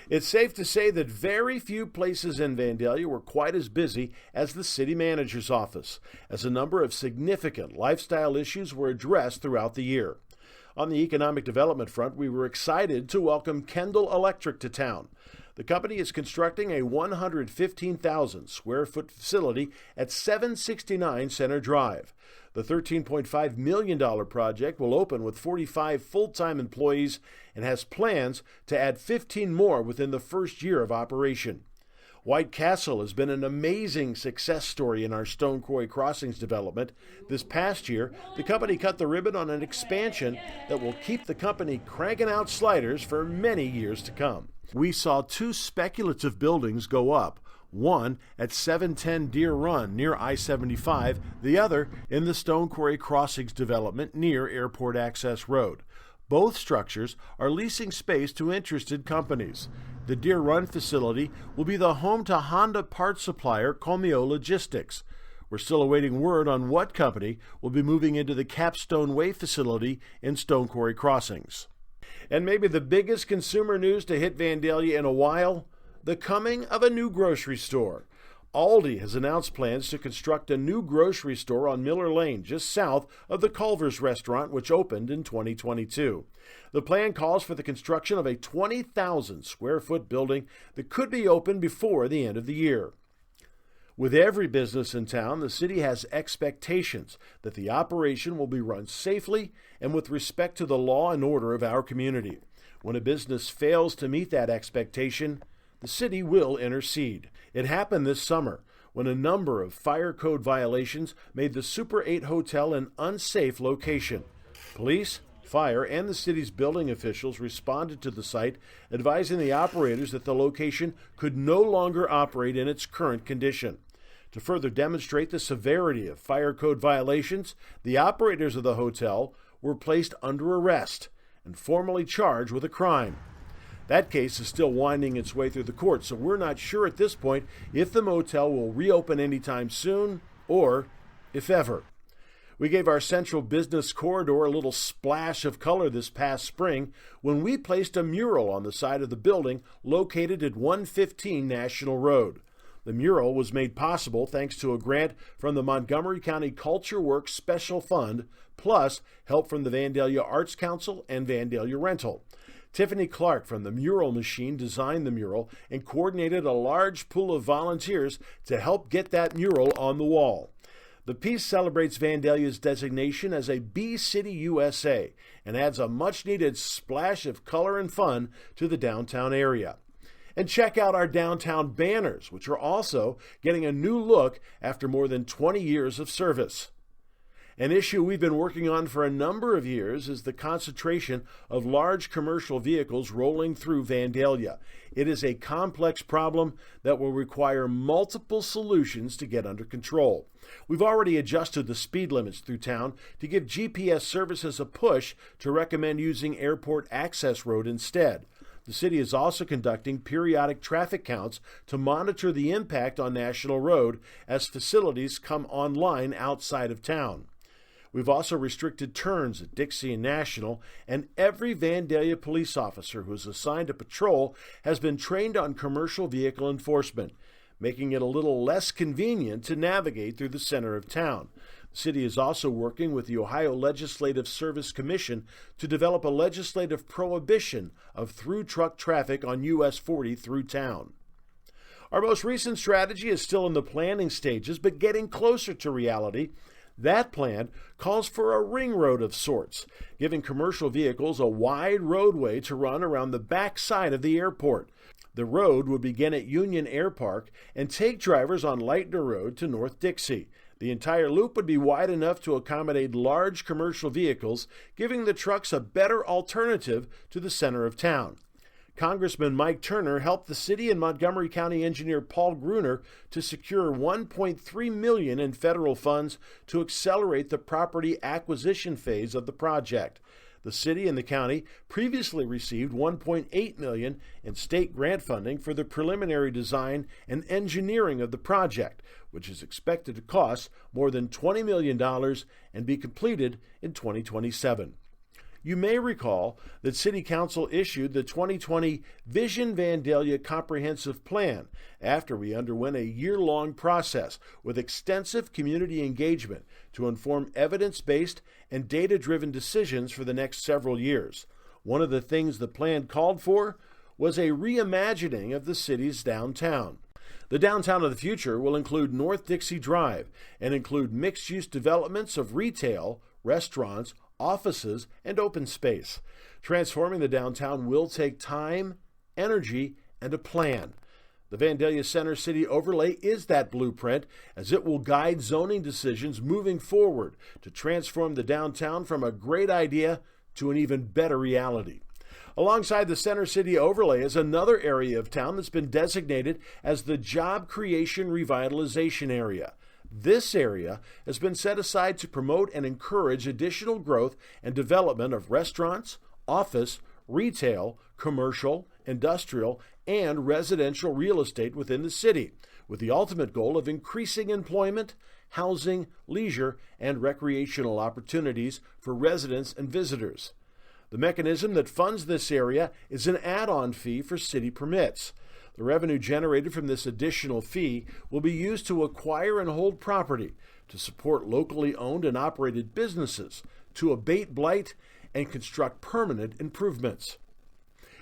It's safe to say that very few places in Vandalia were quite as busy as the city manager's office, as a number of significant lifestyle issues were addressed throughout the year. On the economic development front, we were excited to welcome Kendall Electric to town. The company is constructing a 115,000 square foot facility at 769 Center Drive. The $13.5 million project will open with 45 full-time employees and has plans to add 15 more within the first year of operation. White Castle has been an amazing success story in our Stone Quarry Crossings development. This past year, the company cut the ribbon on an expansion that will keep the company cranking out sliders for many years to come. We saw two speculative buildings go up, one at 710 Deer Run near I-75, the other in the Stone Quarry Crossings development near Airport Access Road. Both structures are leasing space to interested companies. The Deer Run facility will be the home to Honda parts supplier Comeo Logistics. We're still awaiting word on what company will be moving into the Capstone Way facility in Stone Quarry Crossings. And maybe the biggest consumer news to hit Vandalia in a while, the coming of a new grocery store. Aldi has announced plans to construct a new grocery store on Miller Lane, just south of the Culver's restaurant, which opened in 2022. The plan calls for the construction of a 20,000 square foot building that could be open before the end of the year. With every business in town, the city has expectations that the operation will be run safely and with respect to the law and order of our community. When a business fails to meet that expectation, the city will intercede. It happened this summer when a number of fire code violations made the Super 8 Hotel an unsafe location. Police, fire, and the city's building officials responded to the site, advising the operators that the location could no longer operate in its current condition. To further demonstrate the severity of fire code violations, the operators of the hotel were placed under arrest and formally charged with a crime. That case is still winding its way through the courts, so we're not sure at this point if the motel will reopen anytime soon or if ever. We gave our central business corridor a little splash of color this past spring when we placed a mural on the side of the building located at 115 National Road. The mural was made possible thanks to a grant from the Montgomery County Culture Works Special Fund, plus help from the Vandalia Arts Council and Vandalia Rental. Tiffany Clark from the Mural Machine designed the mural and coordinated a large pool of volunteers to help get that mural on the wall. The piece celebrates Vandalia's designation as a Bee City USA and adds a much-needed splash of color and fun to the downtown area. And check out our downtown banners, which are also getting a new look after more than 20 years of service. An issue we've been working on for a number of years is the concentration of large commercial vehicles rolling through Vandalia. It is a complex problem that will require multiple solutions to get under control. We've already adjusted the speed limits through town to give GPS services a push to recommend using Airport Access Road instead. The city is also conducting periodic traffic counts to monitor the impact on National Road as facilities come online outside of town. We've also restricted turns at Dixie and National, and every Vandalia police officer who is assigned a patrol has been trained on commercial vehicle enforcement, making it a little less convenient to navigate through the center of town. The city is also working with the Ohio Legislative Service Commission to develop a legislative prohibition of through truck traffic on US 40 through town. Our most recent strategy is still in the planning stages, but getting closer to reality. That plan calls for a ring road of sorts, giving commercial vehicles a wide roadway to run around the back side of the airport. The road would begin at Union Air Park and take drivers on Lightner Road to North Dixie. The entire loop would be wide enough to accommodate large commercial vehicles, giving the trucks a better alternative to the center of town. Congressman Mike Turner helped the city and Montgomery County engineer Paul Gruner to secure $1.3 million in federal funds to accelerate the property acquisition phase of the project. The city and the county previously received $1.8 million in state grant funding for the preliminary design and engineering of the project, which is expected to cost more than $20 million and be completed in 2027. You may recall that City Council issued the 2020 Vision Vandalia Comprehensive Plan after we underwent a year-long process with extensive community engagement to inform evidence-based and data-driven decisions for the next several years. One of the things the plan called for was a reimagining of the city's downtown. The downtown of the future will include North Dixie Drive and include mixed-use developments of retail, restaurants, offices, and open space. Transforming the downtown will take time, energy, and a plan. The Vandalia Center City Overlay is that blueprint, as it will guide zoning decisions moving forward to transform the downtown from a great idea to an even better reality. Alongside the Center City Overlay is another area of town that's been designated as the Job Creation Revitalization Area. This area has been set aside to promote and encourage additional growth and development of restaurants, office, retail, commercial, industrial, and residential real estate within the city, with the ultimate goal of increasing employment, housing, leisure, and recreational opportunities for residents and visitors. The mechanism that funds this area is an add-on fee for city permits. The revenue generated from this additional fee will be used to acquire and hold property, to support locally owned and operated businesses, to abate blight, and construct permanent improvements.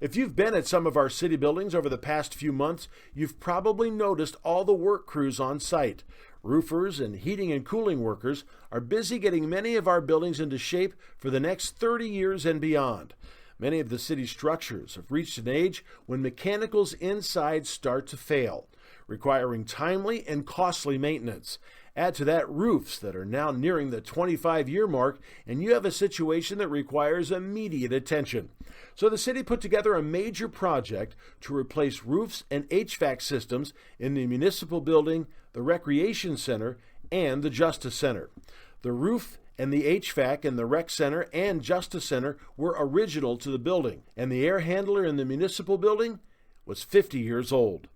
If you've been at some of our city buildings over the past few months, you've probably noticed all the work crews on site. Roofers and heating and cooling workers are busy getting many of our buildings into shape for the next 30 years and beyond. Many of the city's structures have reached an age when mechanicals inside start to fail, requiring timely and costly maintenance. Add to that roofs that are now nearing the 25-year mark, and you have a situation that requires immediate attention. So the city put together a major project to replace roofs and HVAC systems in the municipal building, the recreation center, and the Justice Center. The roof and the HVAC in the Rec Center and Justice Center were original to the building, and the air handler in the municipal building was 50 years old.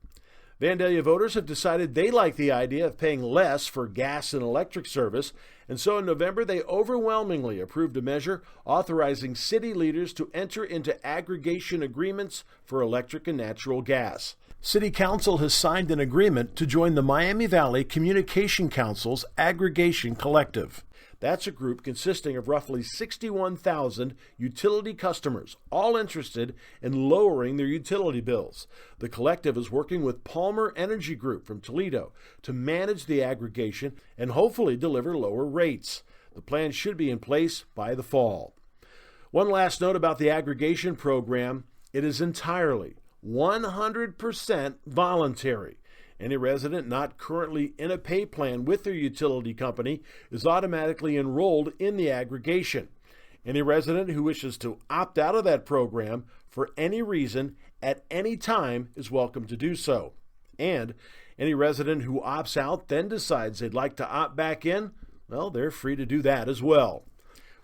Vandalia voters have decided they like the idea of paying less for gas and electric service, and so in November they overwhelmingly approved a measure authorizing city leaders to enter into aggregation agreements for electric and natural gas. City Council has signed an agreement to join the Miami Valley Communication Council's Aggregation Collective. That's a group consisting of roughly 61,000 utility customers, all interested in lowering their utility bills. The collective is working with Palmer Energy Group from Toledo to manage the aggregation and hopefully deliver lower rates. The plan should be in place by the fall. One last note about the aggregation program: it is entirely 100% voluntary. Any resident not currently in a pay plan with their utility company is automatically enrolled in the aggregation. Any resident who wishes to opt out of that program for any reason at any time is welcome to do so. And any resident who opts out then decides they'd like to opt back in, well, they're free to do that as well.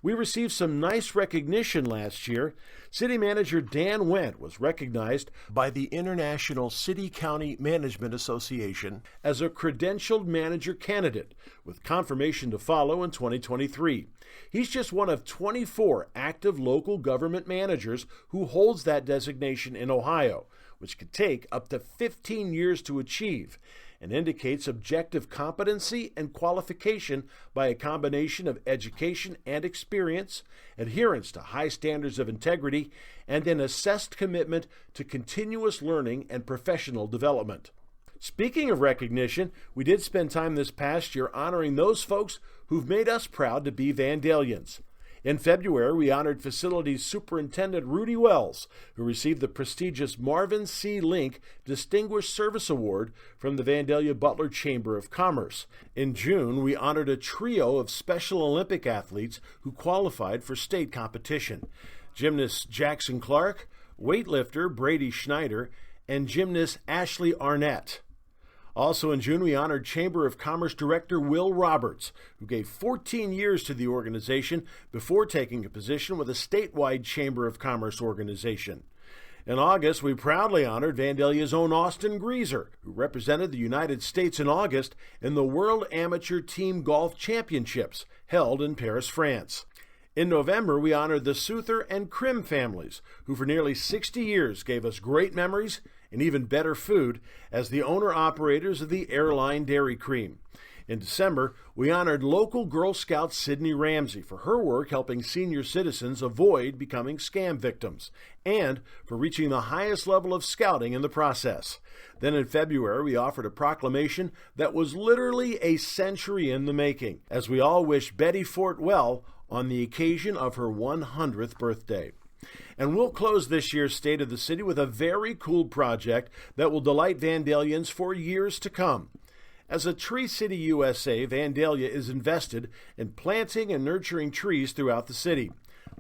We received some nice recognition last year. City Manager Dan Wendt was recognized by the International City-County Management Association as a credentialed manager candidate, with confirmation to follow in 2023. He's just one of 24 active local government managers who holds that designation in Ohio, which could take up to 15 years to achieve, and indicates objective competency and qualification by a combination of education and experience, adherence to high standards of integrity, and an assessed commitment to continuous learning and professional development. Speaking of recognition, we did spend time this past year honoring those folks who've made us proud to be Vandalians. In February, we honored Facilities Superintendent Rudy Wells, who received the prestigious Marvin C. Link Distinguished Service Award from the Vandalia Butler Chamber of Commerce. In June, we honored a trio of Special Olympic athletes who qualified for state competition: gymnast Jackson Clark, weightlifter Brady Schneider, and gymnast Ashley Arnett. Also in June, we honored Chamber of Commerce Director Will Roberts, who gave 14 years to the organization before taking a position with a statewide Chamber of Commerce organization. In August, we proudly honored Vandalia's own Austin Greaser, who represented the United States in August in the World Amateur Team Golf Championships held in Paris, France. In November, we honored the Souther and Krim families, who for nearly 60 years gave us great memories and even better food as the owner-operators of the airline Dairy Cream. In December, we honored local Girl Scout Sydney Ramsey for her work helping senior citizens avoid becoming scam victims and for reaching the highest level of scouting in the process. Then in February, we offered a proclamation that was literally a century in the making, as we all wish Betty Fort well on the occasion of her 100th birthday. And we'll close this year's State of the City with a very cool project that will delight Vandalians for years to come. As a Tree City USA, Vandalia is invested in planting and nurturing trees throughout the city.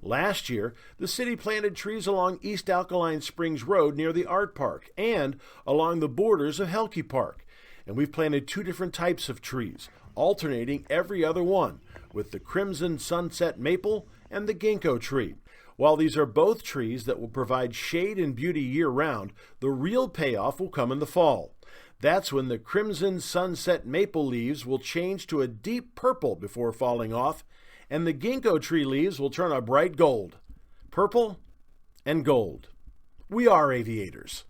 Last year, the city planted trees along East Alkaline Springs Road near the Art Park and along the borders of Helke Park. And we've planted 2 different types of trees, alternating every other one, with the Crimson Sunset Maple and the Ginkgo tree. While these are both trees that will provide shade and beauty year-round, the real payoff will come in the fall. That's when the Crimson Sunset Maple leaves will change to a deep purple before falling off, and the Ginkgo tree leaves will turn a bright gold. Purple and gold. We are aviators.